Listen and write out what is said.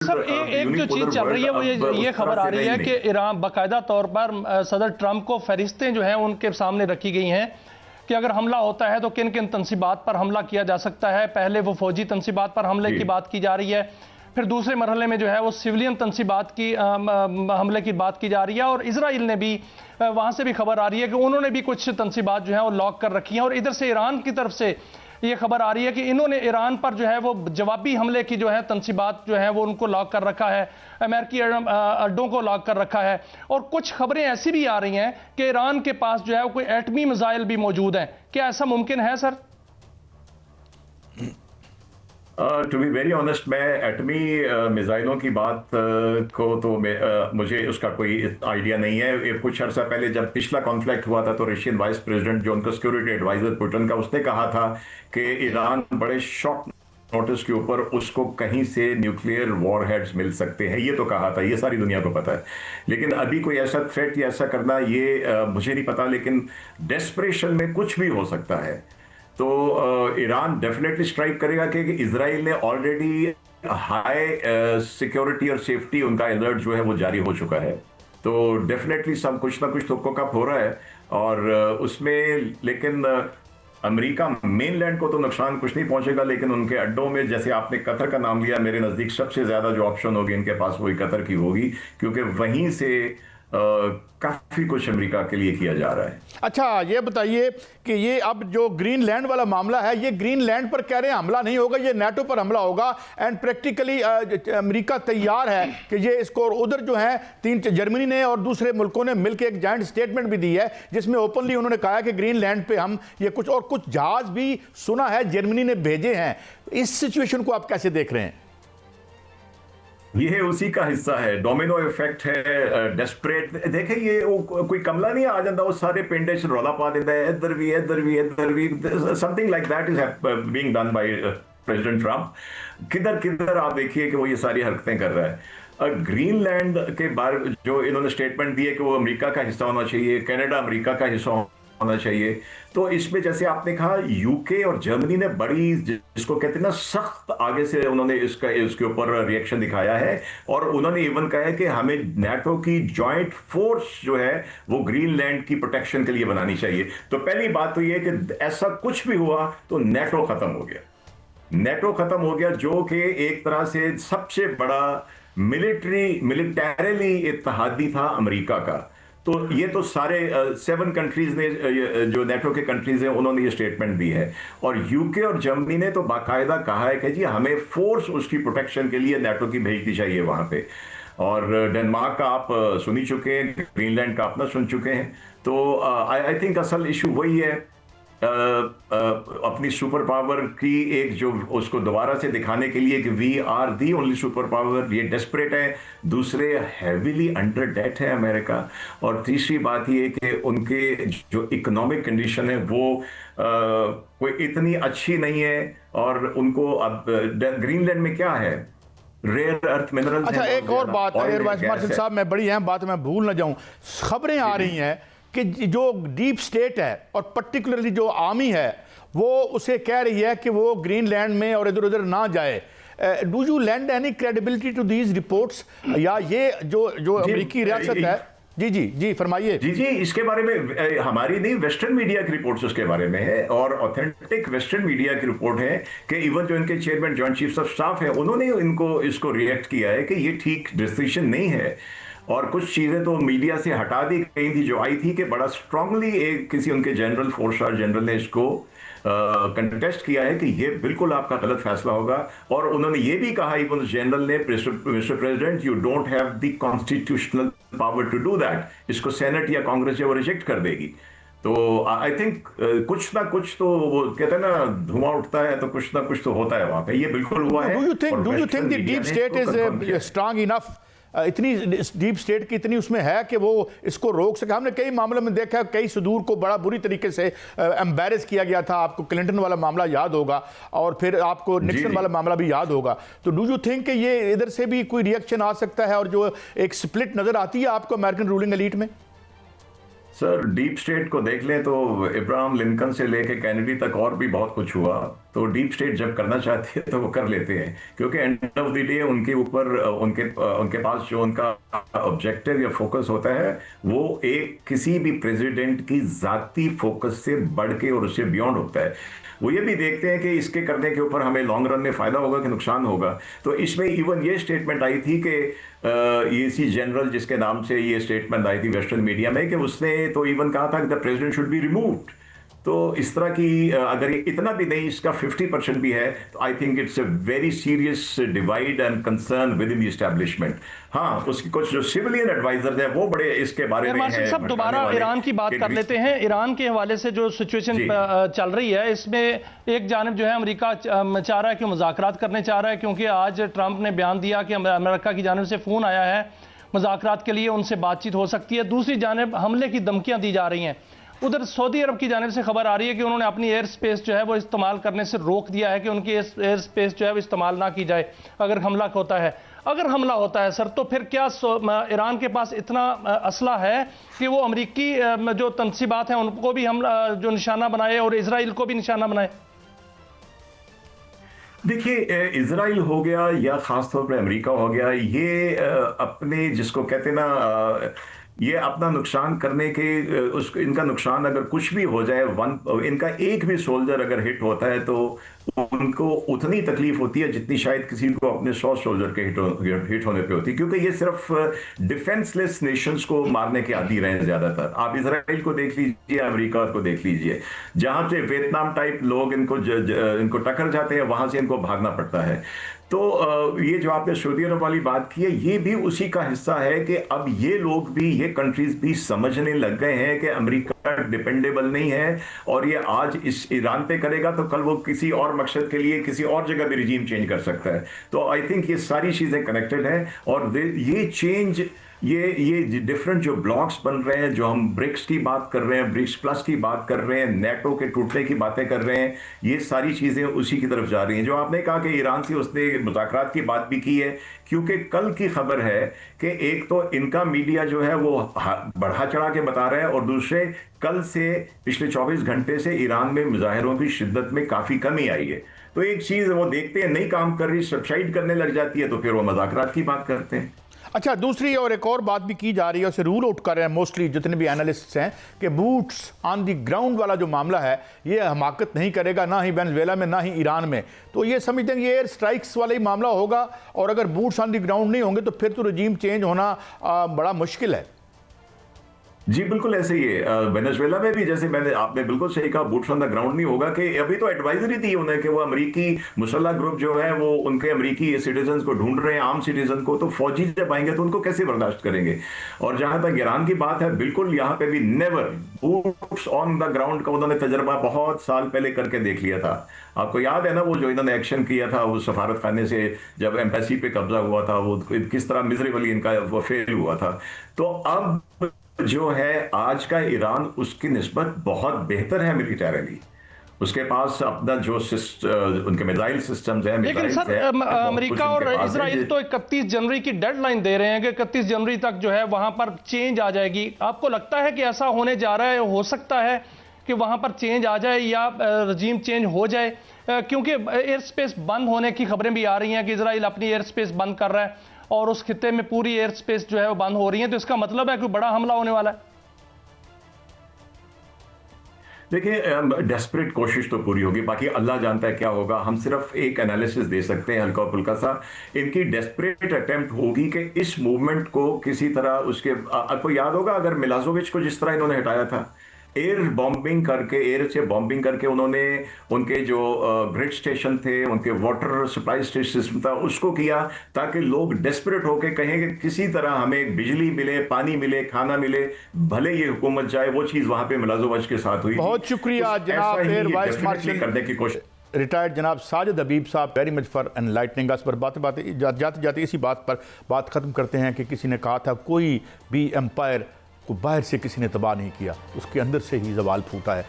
Sir एक जो चीज चल रही है वो ये खबर आ रही है कि ईरान बाकायदा तौर पर सदर ट्रंप को फहरिस्तें जो हैं उनके सामने रखी गई हैं कि अगर हमला होता है तो किन किन तंसीबात पर हमला किया जा सकता है। पहले वो फौजी तंसीबात पर हमले की बात की जा रही है, फिर दूसरे मरहले में जो है वो सिविलियन तंसीबात की हमले की बात की जा रही है। और इजराइल ने भी वहां से भी खबर आ रही है कि उन्होंने भी कुछ तंसीबात जो है वो लॉक कर रखी हैं। और इधर से ईरान की तरफ से ये खबर आ रही है कि इन्होंने ईरान पर जो है वो जवाबी हमले की जो है तंसीबात जो है वो उनको लॉक कर रखा है, अमेरिकी अड्डों को लॉक कर रखा है। और कुछ खबरें ऐसी भी आ रही हैं कि ईरान के पास जो है वो कोई एटमी मिसाइल भी मौजूद हैं। क्या ऐसा मुमकिन है sir? To be very honest, मैं एटमी मिसाइलों की बात को तो मुझे उसका कोई आइडिया नहीं है। कुछ अर्सा पहले जब पिछला कॉन्फ्लिक्ट हुआ था तो रशियन वाइस प्रेसिडेंट जो उनका सिक्योरिटी एडवाइजर पुतिन का, उसने कहा था कि ईरान बड़े शॉर्ट नोटिस के ऊपर उसको कहीं से न्यूक्लियर वॉरहेड्स मिल सकते हैं, ये तो कहा था, ये सारी दुनिया को पता है। लेकिन अभी कोई ऐसा थ्रेट या ऐसा करना ये मुझे नहीं पता, लेकिन डेस्परेशन में कुछ भी हो सकता है। तो ईरान डेफिनेटली स्ट्राइक करेगा कि इजराइल ने ऑलरेडी हाई सिक्योरिटी और सेफ्टी, उनका अलर्ट जो है वो जारी हो चुका है। तो डेफिनेटली सब कुछ ना कुछ तो कप हो रहा है। और उसमें लेकिन अमेरिका मेनलैंड को तो नुकसान कुछ नहीं पहुंचेगा, लेकिन उनके अड्डों में, जैसे आपने कतर का नाम लिया, मेरे नज़दीक सबसे ज़्यादा जो ऑप्शन होगी इनके पास वही कतर की होगी, क्योंकि वहीं से काफी कुछ अमेरिका के लिए किया जा रहा है। अच्छा, ये बताइए कि ये अब जो ग्रीनलैंड वाला मामला है, ये ग्रीनलैंड पर कह रहे हैं हमला नहीं होगा, ये नेटो पर हमला होगा। एंड प्रैक्टिकली अमेरिका तैयार है कि ये इसको, और उधर जो है जर्मनी ने और दूसरे मुल्कों ने मिलकर एक जॉइंट स्टेटमेंट भी दी है जिसमें ओपनली उन्होंने कहा कि ग्रीनलैंड पे हम ये कुछ जहाज भी सुना है जर्मनी ने भेजे हैं। इस सिचुएशन को आप कैसे देख रहे हैं? ये उसी का हिस्सा है, डोमिनो इफेक्ट है, डेस्परेट। देखे ये कोई कमला नहीं आ जाता, वो सारे पिंडे च रौला पा देता है, इधर भी something like that is being done by president Trump. किधर किधर आप देखिए कि वो ये सारी हरकतें कर रहा है। ग्रीनलैंड के बारे जो इन्होंने स्टेटमेंट दी है कि वो अमेरिका का हिस्सा होना चाहिए, कनाडा अमेरिका का हिस्सा होना चाहिए। तो इसमें जैसे आपने कहा, यूके और जर्मनी ने बड़ी, जिसको कहते हैं ना, सख्त आगे से उन्होंने इसके ऊपर रिएक्शन दिखाया है। और उन्होंने इवन कहा है कि हमें नेटो की जॉइंट फोर्स जो है वो ग्रीनलैंड की प्रोटेक्शन के लिए बनानी चाहिए। तो पहली बात तो ये कि ऐसा कुछ भी हुआ तो नेटो खत्म हो गया, नेटो खत्म हो गया, जो कि एक तरह से सबसे बड़ा मिलिटरीली इत्तेहादी था अमेरिका का। तो ये तो सारे 7 कंट्रीज ने, जो नेटो के कंट्रीज हैं, उन्होंने ये स्टेटमेंट दी है। और यूके और जर्मनी ने तो बाकायदा कहा है कि जी हमें फोर्स उसकी प्रोटेक्शन के लिए नेटो की भेजनी चाहिए वहां पे। और डेनमार्क का आप सुन ही चुके हैं, ग्रीनलैंड का अपना सुन चुके हैं। तो आई थिंक असल इशू वही है, अपनी सुपर पावर की एक जो उसको दोबारा से दिखाने के लिए कि we are the only super power, ये डेस्परेट है। दूसरे, हैवीली अंडर डेट है अमेरिका। और तीसरी बात ये कि उनके जो इकोनॉमिक कंडीशन है वो कोई इतनी अच्छी नहीं है। और उनको अब ग्रीनलैंड में क्या है, रेयर अर्थ मिनरल्स। अच्छा, एक और बात एयर वाइस मार्शल साहब, मैं बड़ी अहम बात मैं भूल ना जाऊं, खबरें आ रही हैं कि जो डीप स्टेट है और पर्टिकुलरली जो आर्मी है वो उसे कह रही है कि वो ग्रीनलैंड में और इधर उधर ना जाए। Do you lend any credibility to these reports, या ये जो अमेरिकी रियासत है? जी फरमाइए। जी, इसके बारे में हमारी नहीं, वेस्टर्न मीडिया की रिपोर्ट्स उसके बारे में है। और ऑथेंटिक वेस्टर्न मीडिया की रिपोर्ट है कि इवन जो इनके chairman joint chiefs of staff है, उन्होंने इसको रिएक्ट किया है कि ये ठीक डिसीजन नहीं है। और कुछ चीजें तो मीडिया से हटा दी गई थी जो आई थी, कि बड़ा स्ट्रांगली किसी उनके जनरल, 4 स्टार जनरल ने इसको कंटेस्ट किया है कि ये बिल्कुल आपका गलत फैसला होगा। और उन्होंने ये भी कहा, इवन जनरल ने, mister president, you don't have the constitutional power to do that. इसको सेनेट या कांग्रेस जो रिजेक्ट कर देगी। तो आई थिंक कुछ ना कुछ तो, वो कहते हैं ना, धुआं उठता है तो कुछ ना कुछ तो होता है वहां पे। ये बिल्कुल हुआ है। Do you think the deep state is strong enough, इतनी डीप स्टेट की इतनी उसमें है कि वो इसको रोक सके? हमने कई मामलों में देखा, कई सुदूर को बड़ा बुरी तरीके से एम्बैरेस किया गया था। आपको क्लिंटन वाला मामला याद होगा, और फिर आपको निक्सन वाला मामला भी याद होगा। तो डू यू थिंक कि ये इधर से भी कोई रिएक्शन आ सकता है, और जो एक स्प्लिट नजर आती है आपको अमेरिकन रूलिंग एलीट में? सर, डीप स्टेट को देख लें तो इब्राहिम लिंकन से लेके कैनेडी तक और भी बहुत कुछ हुआ। तो डीप स्टेट जब करना चाहती है तो वो कर लेते हैं, क्योंकि एंड ऑफ द डे उनके ऊपर उनके पास जो उनका ऑब्जेक्टिव या फोकस होता है वो एक किसी भी प्रेसिडेंट की जाती फोकस से बढ़ के और उससे बियॉन्ड होता है। वो ये भी देखते हैं कि इसके करने के ऊपर हमें लॉन्ग रन में फायदा होगा कि नुकसान होगा। तो इसमें इवन ये स्टेटमेंट आई थी कि ईसी जनरल जिसके नाम से ये स्टेटमेंट आई थी वेस्टर्न मीडिया में, कि उसने तो इवन कहा था कि the president should be removed. तो इस तरह की अगर ये इतना भी नहीं, इसका 50% भी है, तो I think it's a very serious divide and concern with in the establishment. हाँ, उसकी कुछ जो सिविलियन एडवाइजर्स हैं वो बड़े इसके बारे में हैं। सब दोबारा ईरान की बात कर लेते हैं। ईरान के हवाले से जो सिचुएशन चल रही है, इसमें एक जानिब जो है अमेरिका चाह रहा है कि मुज़ाकरात करने चाह रहा है, क्योंकि आज ट्रंप ने बयान दिया कि अमेरिका की जानिब से फोन आया है मुज़ाकरात के लिए, उनसे बातचीत हो सकती है। दूसरी जानिब हमले की धमकियां दी जा रही हैं। उधर सऊदी अरब की जानिब से खबर आ रही है कि उन्होंने अपनी एयर स्पेस जो है वो इस्तेमाल करने से रोक दिया है, कि उनकी एयर स्पेस जो है वो इस्तेमाल ना की जाए अगर हमला होता है। अगर हमला होता है सर, तो फिर क्या ईरान के पास इतना असला है कि वो अमरीकी जो तनसीबात हैं उनको भी हमला जो निशाना बनाए और इजराइल को भी निशाना बनाए? देखिए, इजराइल हो गया या खासतौर पर अमेरिका हो गया, ये अपने जिसको कहते ना ये अपना नुकसान करने के उसको, इनका नुकसान अगर कुछ भी हो जाए, इनका एक भी सोल्जर अगर हिट होता है तो उनको उतनी तकलीफ होती है जितनी शायद किसी को अपने 100 सोल्जर के हिट होने पे होती है, क्योंकि ये सिर्फ डिफेंसलेस नेशंस को मारने के आदी रहे हैं ज्यादातर। आप इजराइल को देख लीजिए, अमेरिका को देख लीजिए, जहां से वियतनाम टाइप लोग इनको टक्कर जाते हैं, वहां से इनको भागना पड़ता है। तो ये जो आपने सऊदी अरब वाली बात की है, ये भी उसी का हिस्सा है कि अब ये लोग भी, ये कंट्रीज भी समझने लग गए हैं कि अमेरिका डिपेंडेबल नहीं है, और ये आज इस ईरान पे करेगा तो कल वो किसी और मकसद के लिए किसी और जगह भी रिजीम चेंज कर सकता है। तो आई थिंक ये सारी चीजें कनेक्टेड हैं, और ये चेंज, ये डिफरेंट जो ब्लॉक्स बन रहे हैं, जो हम ब्रिक्स की बात कर रहे हैं, ब्रिक्स प्लस की बात कर रहे हैं, नेटो के टूटने की बातें कर रहे हैं, ये सारी चीजें उसी की तरफ जा रही हैं। जो आपने कहा कि ईरान से उसने मुज़ाकरात की बात भी की है, क्योंकि कल की खबर है कि एक तो इनका मीडिया जो है वो बढ़ा चढ़ा के बता रहा है, और दूसरे कल से पिछले 24 घंटे से ईरान में मुजाहिरों की शिद्दत में काफी कमी आई है। तो एक चीज वो देखते हैं नहीं काम कर रही, सबसाइड करने लग जाती है, तो फिर वो मुज़ाकरात की बात करते हैं। अच्छा, दूसरी और एक और बात भी की जा रही है, उसे रूल आउट कर रहे हैं मोस्टली जितने भी एनालिस्ट्स हैं, कि बूट्स ऑन द ग्राउंड वाला जो मामला है ये हमाकत नहीं करेगा, ना ही वेनेजुएला में ना ही ईरान में। तो ये समझते हैं कि एयर स्ट्राइक्स वाला ही मामला होगा, और अगर बूट्स ऑन द ग्राउंड नहीं होंगे तो फिर तो रजीम चेंज होना बड़ा मुश्किल है। जी बिल्कुल ऐसे ही है। वेनेजुएला में भी जैसे आपने बिल्कुल सही कहा, बूट्स ऑन द ग्राउंड नहीं होगा, कि अभी तो एडवाइजरी दी उन्हें कि वो अमेरिकी मुसल्लह ग्रुप जो है वो उनके अमेरिकी सिटीजन को ढूंढ रहे हैं, आम सिटीजन को, तो फौजी जब आएंगे तो उनको कैसे बर्दाश्त करेंगे। और जहां तक ईरान की बात है, बिल्कुल यहाँ पे भी never boots on the ground का उन्होंने तजर्बा बहुत साल पहले करके देख लिया था। आपको याद है ना वो जो इन्होंने एक्शन किया था वो सफारत खाने से जब एम्बेसी पे कब्जा हुआ था, वो किस तरह मिजरेबली इनका वो फेल हुआ था। तो अब जो है आज का ईरान उसकी निस्बत बहुत बेहतर है मिलिटरीली, उसके पास अपना जो उनके मिसाइल सिस्टम्स हैं। लेकिन सर अमेरिका और इजराइल तो 31 जनवरी की डेडलाइन दे रहे हैं कि 31 जनवरी तक जो है वहां पर चेंज आ जाएगी। आपको लगता है कि ऐसा होने जा रहा है? हो सकता है कि वहां पर चेंज आ जाए या रजीम चेंज हो जाए, क्योंकि एयर स्पेस बंद होने की खबरें भी आ रही हैं कि इजराइल अपनी एयर स्पेस बंद कर रहा है और उस खित्ते में पूरी एयर स्पेस जो है वो बंद हो रही है। तो इसका मतलब है कि बड़ा हमला होने वाला है। देखिए, डेस्परेट कोशिश तो पूरी होगी, बाकी अल्लाह जानता है क्या होगा। हम सिर्फ एक एनालिसिस दे सकते हैं हल्का फुल्का सा। इनकी डेस्परेट अटेम्प्ट होगी कि इस मूवमेंट को किसी तरह उसके, आपको याद होगा अगर मिलाजोविच को जिस तरह इन्होंने हटाया था, एयर बॉम्बिंग करके, एयर से बॉम्बिंग करके उन्होंने उनके जो ग्रिड स्टेशन थे, उनके वाटर सप्लाई सिस्टम था, उसको किया ताकि लोग डेस्परेट होकर कहें कि किसी तरह हमें बिजली मिले, पानी मिले, खाना मिले, भले ये हुकूमत जाए। वो चीज वहां पे मिलाजोविच के साथ हुई। बहुत शुक्रिया जनाब एयर वाइस मार्शल करने की कोशिश, रिटायर्ड जनाब साजिद हबीब साहब, वेरी मच फॉर एनलाइटनिंग अस। पर जाते जाते इसी बात पर बात खत्म करते हैं कि किसी ने कहा था कोई भी एम्पायर को बाहर से किसी ने तबाह नहीं किया, उसके अंदर से ही जवाल फूटा है।